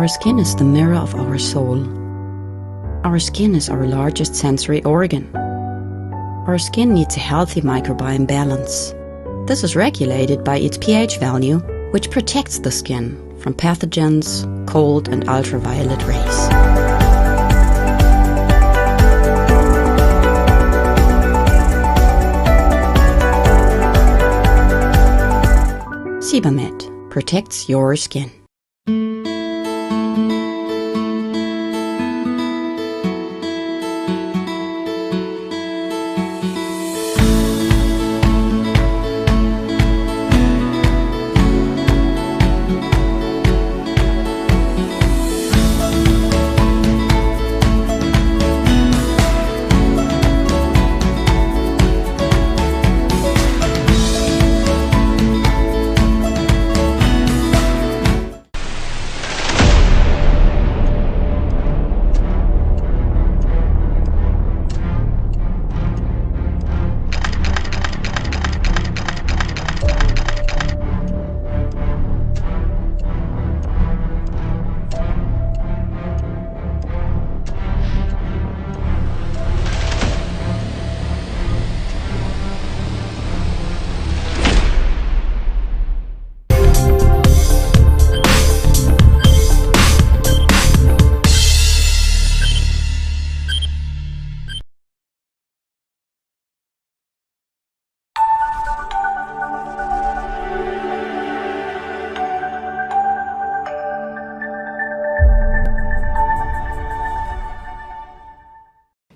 Our skin is the mirror of our soul. Our skin is our largest sensory organ. Our skin needs a healthy microbiome balance. This is regulated by its pH value, which protects the skin from pathogens, cold and ultraviolet rays. Sebamed protects your skin.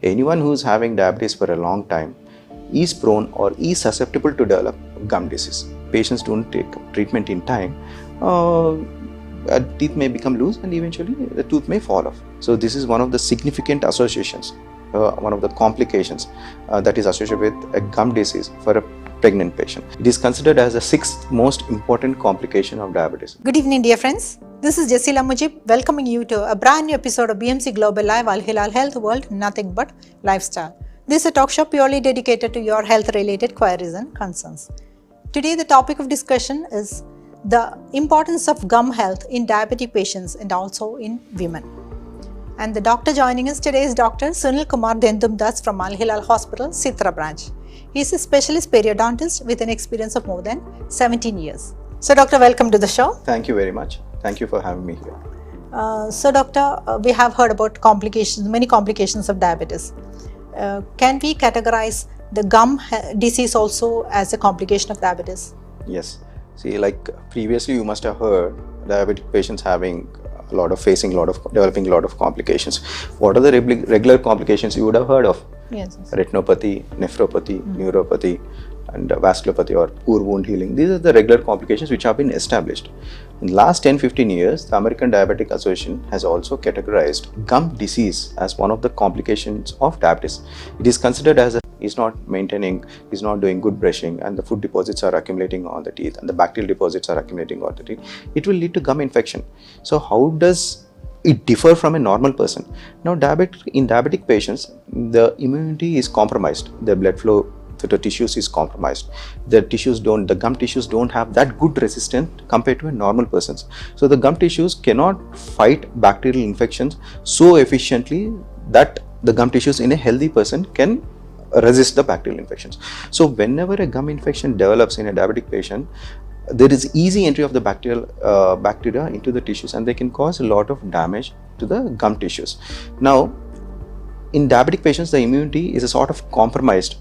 Anyone who is having diabetes for a long time is prone or is susceptible to develop gum disease. Patients don't take treatment in time, teeth may become loose and eventually the tooth may fall off. So this is one of the significant associations, one of the complications that is associated with a gum disease for a pregnant patient. It is considered as the 6th most important complication of diabetes. Good evening, dear friends. This is Jessila Mujib welcoming you to a brand new episode of BMC Global Live AlHilal Health World Nothing But Lifestyle. This is a talk show purely dedicated to your health-related queries and concerns. Today, the topic of discussion is the importance of gum health in diabetic patients and also in women. And the doctor joining us today is Dr. Sunil Kumar Denthumdas from AlHilal Hospital, Sitra branch. He is a specialist periodontist with an experience of more than 17 years. So, doctor, welcome to the show. Thank you very much. Thank you for having me here. So, doctor, we have heard about complications, many complications of diabetes. Can we categorize the gum disease also as a complication of diabetes? Yes. See, like previously you must have heard diabetic patients having developing a lot of complications. What are the regular complications you would have heard of? Yes. Retinopathy, nephropathy, neuropathy, and vasculopathy or poor wound healing. These are the regular complications which have been established. In the last 10-15 years, the American Diabetic Association has also categorized gum disease as one of the complications of diabetes. It is considered as he's not doing good brushing, and the food deposits are accumulating on the teeth and the bacterial deposits are accumulating on the teeth. It will lead to gum infection. So how does it differ from a normal person? Now, in diabetic patients, the immunity is compromised. The blood flow to the tissues is compromised. The gum tissues don't have that good resistance compared to a normal person's. So the gum tissues cannot fight bacterial infections so efficiently that the gum tissues in a healthy person can resist the bacterial infections. So whenever a gum infection develops in a diabetic patient, there is easy entry of the bacteria into the tissues, and they can cause a lot of damage to the gum tissues. Now, in diabetic patients, the immunity is a sort of compromised.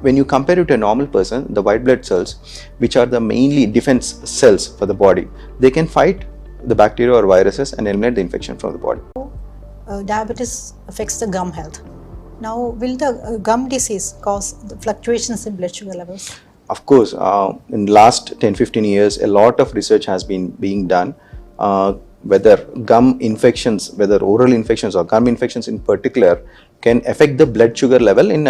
When you compare it to a normal person, the white blood cells, which are the mainly defense cells for the body, they can fight the bacteria or viruses and eliminate the infection from the body. Diabetes affects the gum health. Now, will the gum disease cause the fluctuations in blood sugar levels? Of course, in the last 10-15 years, a lot of research has been being done. Whether gum infections, whether oral infections or gum infections in particular, can affect the blood sugar level in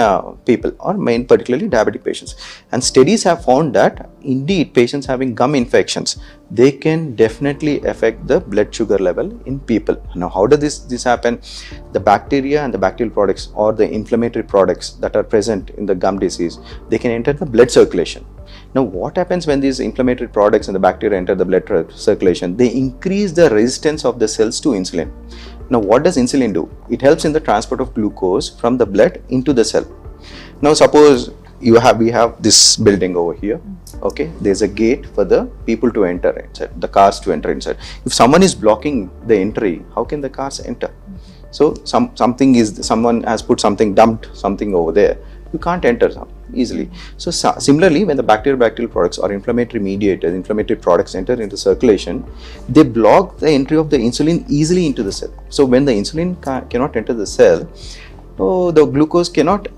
people, or particularly diabetic patients. And studies have found that indeed patients having gum infections, they can definitely affect the blood sugar level in people. Now, how does this happen? The bacteria and the bacterial products or the inflammatory products that are present in the gum disease, they can enter the blood circulation. Now, what happens when these inflammatory products and the bacteria enter the blood circulation? They increase the resistance of the cells to insulin. Now, what does insulin do? It helps in the transport of glucose from the blood into the cell. Now, suppose we have this building over here. Okay, there's a gate for the people to enter inside, the cars to enter inside. If someone is blocking the entry, how can the cars enter? So someone has put dumped something over there. You can't enter easily. So similarly, when the bacterial products or inflammatory mediators, inflammatory products enter into circulation, they block the entry of the insulin easily into the cell. So when the insulin cannot enter the cell, the glucose cannot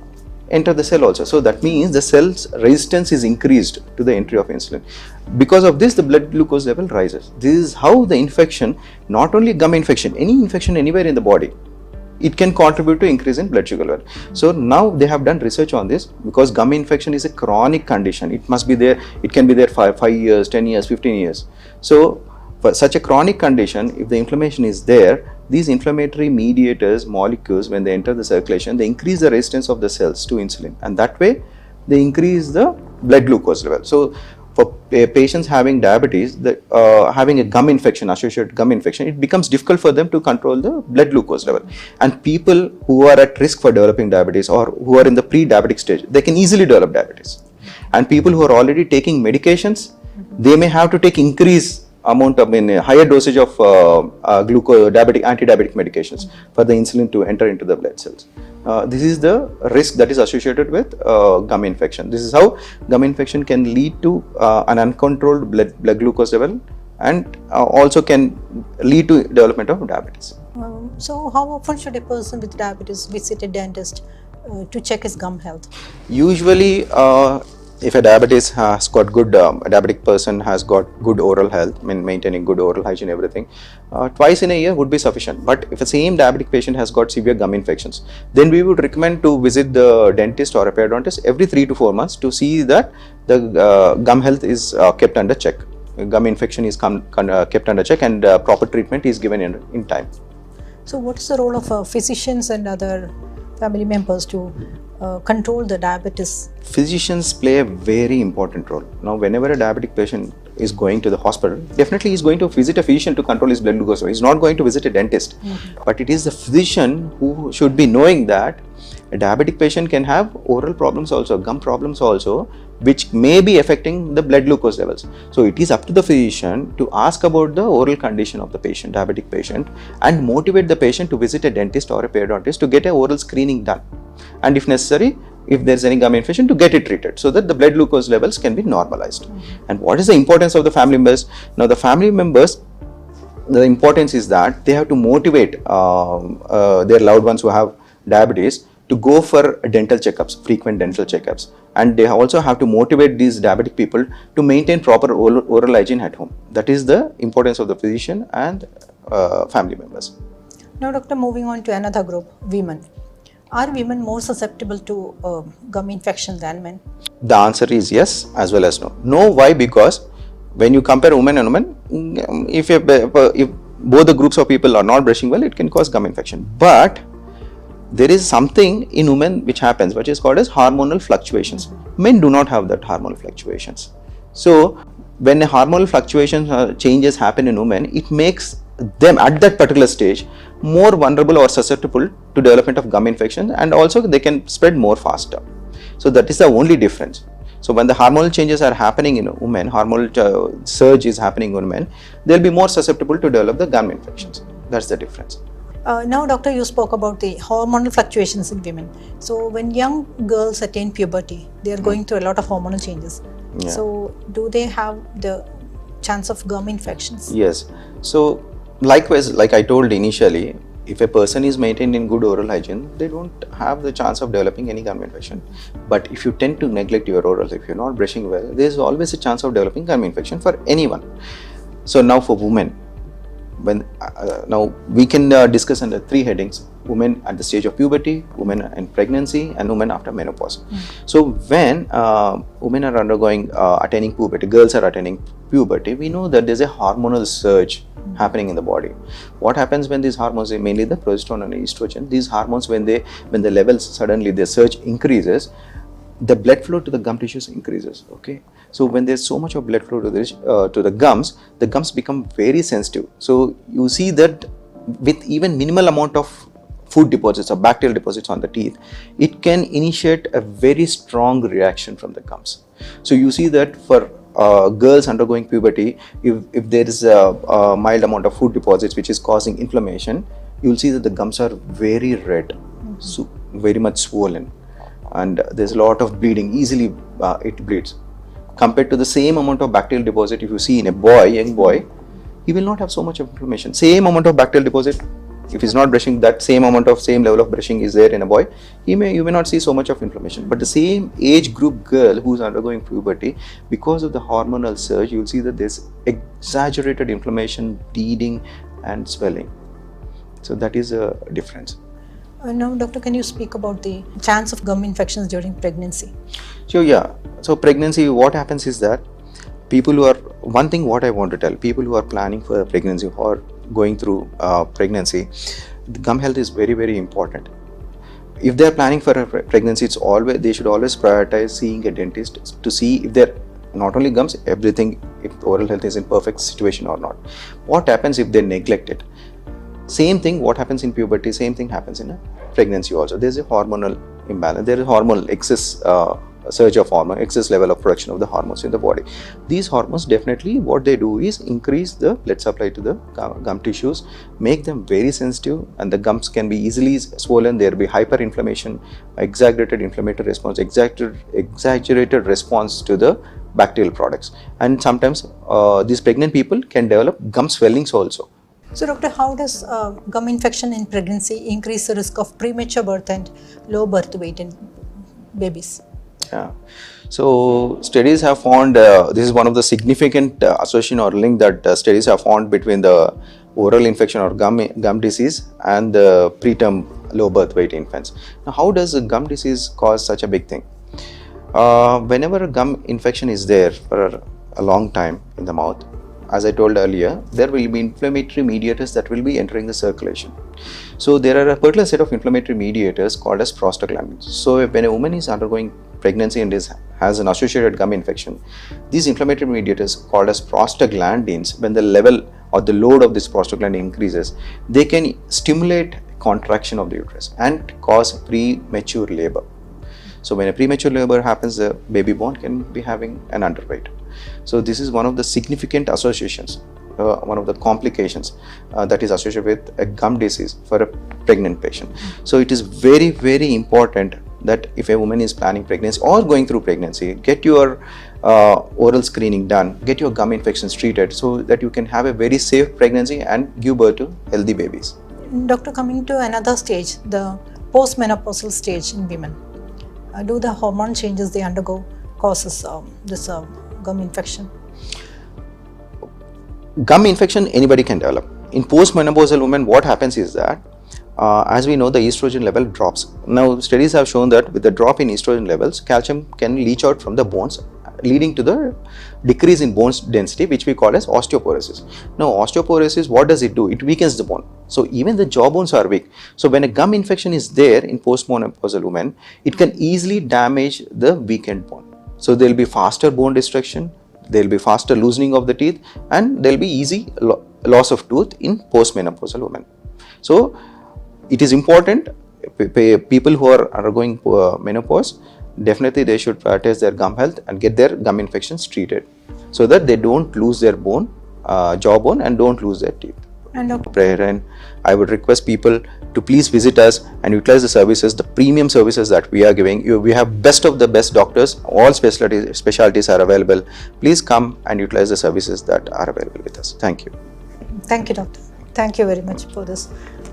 enter the cell also. So that means the cell's resistance is increased to the entry of insulin. Because of this, the blood glucose level rises. This is how the infection, not only gum infection, any infection anywhere in the body, it can contribute to increase in blood sugar level. So now they have done research on this, because gum infection is a chronic condition. It must be there, it can be there 5 years, 10 years, 15 years. So for such a chronic condition, if the inflammation is there, these inflammatory mediators, molecules, when they enter the circulation, they increase the resistance of the cells to insulin, and that way they increase the blood glucose level. So for patients having diabetes, having a gum infection, associated gum infection, it becomes difficult for them to control the blood glucose level. And people who are at risk for developing diabetes, or who are in the pre-diabetic stage, they can easily develop diabetes. And people who are already taking medications, they may have to take higher dosage of anti-diabetic medications for the insulin to enter into the blood cells. This is the risk that is associated with gum infection. This is how gum infection can lead to an uncontrolled blood glucose level, and also can lead to development of diabetes. So how often should a person with diabetes visit a dentist to check his gum health? Usually, if a diabetes has got good, a diabetic person has got good oral health, maintaining good oral hygiene, everything, twice in a year would be sufficient. But if a same diabetic patient has got severe gum infections, then we would recommend to visit the dentist or a periodontist every 3 to 4 months to see that the gum health is kept under check. Gum infection is kept under check, and proper treatment is given in time. So what is the role of physicians and other family members to control the diabetes? Physicians play a very important role. Now, whenever a diabetic patient is going to the hospital, definitely he is going to visit a physician to control his blood glucose. He is not going to visit a dentist. But it is the physician who should be knowing that a diabetic patient can have oral problems also, gum problems also, which may be affecting the blood glucose levels. So it is up to the physician to ask about the oral condition of the patient, diabetic patient, and motivate the patient to visit a dentist or a periodontist to get an oral screening done. And if necessary, if there is any gum infection, to get it treated so that the blood glucose levels can be normalized. And what is the importance of the family members? Now, the family members, the importance is that they have to motivate their loved ones who have diabetes to go for dental checkups, frequent dental checkups. And they also have to motivate these diabetic people to maintain proper oral hygiene at home. That is the importance of the physician and family members. Now, doctor, moving on to another group, women. Are women more susceptible to gum infection than men? The answer is yes as well as no. No, why? Because when you compare women and men, if both the groups of people are not brushing well, it can cause gum infection. But there is something in women which happens, which is called as hormonal fluctuations. Men do not have that hormonal fluctuations. So when a hormonal fluctuations changes happen in women, it makes them at that particular stage more vulnerable or susceptible to development of gum infection, and also they can spread more faster. So that is the only difference. So when the hormonal changes are happening in women, hormonal surge is happening in women, they will be more susceptible to develop the gum infections. That's the difference. Now, doctor, you spoke about the hormonal fluctuations in women. So when young girls attain puberty, they are going through a lot of hormonal changes. Yeah. So do they have the chance of gum infections? Yes. So likewise, like I told initially, if a person is maintaining good oral hygiene, they don't have the chance of developing any gum infection. But if you tend to neglect your orals, if you're not brushing well, there is always a chance of developing gum infection for anyone. So now for women, when now we can discuss under three headings: women at the stage of puberty, women in pregnancy, and women after menopause. So when women are undergoing attaining puberty, girls are attaining puberty, we know that there's a hormonal surge happening in the body. What happens when these hormones, mainly the progesterone and estrogen, these hormones, when the levels suddenly, the surge increases, the blood flow to the gum tissues increases. Okay, so when there's so much of blood flow to the gums become very sensitive. So you see that with even minimal amount of food deposits or bacterial deposits on the teeth, it can initiate a very strong reaction from the gums. So you see that for girls undergoing puberty, if there is a mild amount of food deposits which is causing inflammation, you'll see that the gums are very red, so very much swollen, and there's a lot of bleeding. Easily it bleeds. Compared to the same amount of bacterial deposit, if you see in a boy, young boy, he will not have so much of inflammation. Same amount of bacterial deposit, if he's not brushing, that same level of brushing is there in a boy, you may not see so much of inflammation. But the same age group girl who's undergoing puberty, because of the hormonal surge, you'll see that there's exaggerated inflammation, bleeding and swelling. So that is a difference. Now, doctor, can you speak about the chance of gum infections during pregnancy? So yeah, so pregnancy, what happens is that people who are, one thing what I want to tell, people who are planning for a pregnancy or going through pregnancy, the gum health is very, very important. If they are planning for a pregnancy, they should always prioritize seeing a dentist to see if they're not only gums, everything, if oral health is in perfect situation or not. What happens if they neglect it? Same thing, what happens in puberty, same thing happens in a pregnancy also. There's a hormonal imbalance, there is hormonal excess surge of hormone, excess level of production of the hormones in the body. These hormones, definitely what they do is increase the blood supply to the gum tissues, make them very sensitive, and the gums can be easily swollen. There will be hyperinflammation, exaggerated inflammatory response, exaggerated response to the bacterial products, and sometimes these pregnant people can develop gum swellings also. So, doctor, how does gum infection in pregnancy increase the risk of premature birth and low birth weight in babies? Yeah. So studies have found, this is one of the significant association or link that studies have found between the oral infection or gum disease and the preterm low birth weight infants. Now, how does a gum disease cause such a big thing? Whenever a gum infection is there for a long time in the mouth, as I told earlier, there will be inflammatory mediators that will be entering the circulation. So there are a particular set of inflammatory mediators called as prostaglandins. So when a woman is undergoing pregnancy and has an associated gum infection, these inflammatory mediators called as prostaglandins, when the level or the load of this prostaglandin increases, they can stimulate contraction of the uterus and cause premature labor. So when a premature labor happens, the baby born can be having an underweight. So this is one of the significant associations, one of the complications that is associated with a gum disease for a pregnant patient. So it is very, very important that if a woman is planning pregnancy or going through pregnancy, get your oral screening done, get your gum infections treated, so that you can have a very safe pregnancy and give birth to healthy babies. Doctor, coming to another stage, the postmenopausal stage in women, do the hormone changes they undergo causes this gum infection? Gum infection anybody can develop. In postmenopausal women, what happens is that as we know, the estrogen level drops. Now studies have shown that with the drop in estrogen levels, calcium can leach out from the bones, leading to the decrease in bone density, which we call as osteoporosis. Now osteoporosis, what does it do? It weakens the bone. So even the jaw bones are weak. So when a gum infection is there in postmenopausal women, it can easily damage the weakened bone. So there will be faster bone destruction, there will be faster loosening of the teeth, and there will be easy loss of tooth in postmenopausal women. So it is important, people who are undergoing menopause, definitely they should prioritize their gum health and get their gum infections treated, so that they don't lose their bone, jawbone, and don't lose their teeth. And I would request people to please visit us and utilize the services, the premium services that we are giving. We have best of the best doctors, all specialties are available. Please come and utilize the services that are available with us. Thank you. Thank you, doctor. Thank you very much for this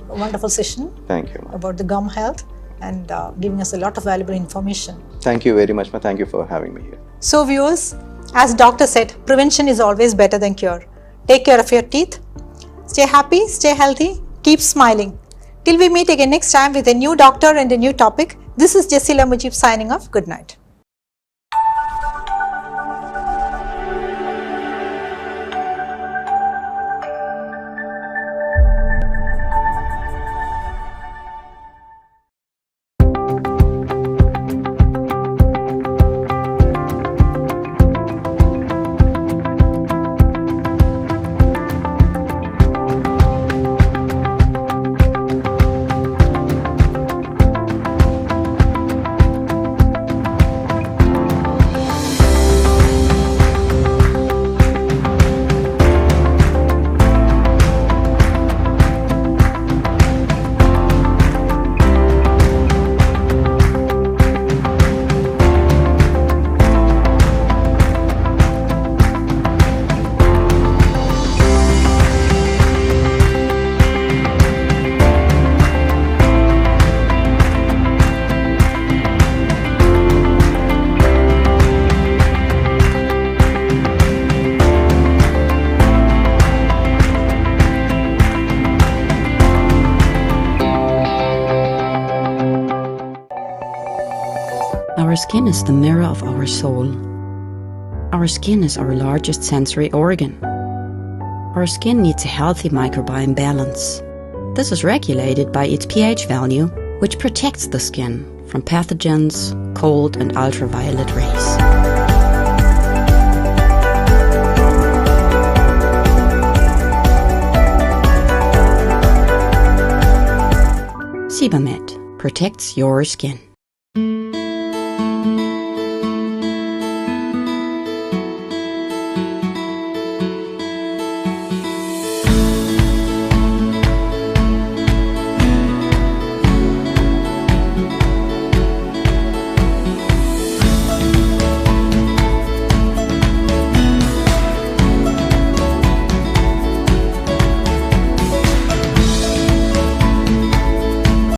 wonderful session. Thank you, about the gum health and giving us a lot of valuable information. Thank you very much, thank you for having me here. So viewers, as doctor said, prevention is always better than cure. Take care of your teeth, Stay happy, stay healthy, keep smiling. Till we meet again next time with a new doctor and a new topic, this is Jessila Mujib signing off. Good night. Our skin is the mirror of our soul. Our skin is our largest sensory organ. Our skin needs a healthy microbiome balance. This is regulated by its pH value, which protects the skin from pathogens, cold and ultraviolet rays. Sebamed protects your skin.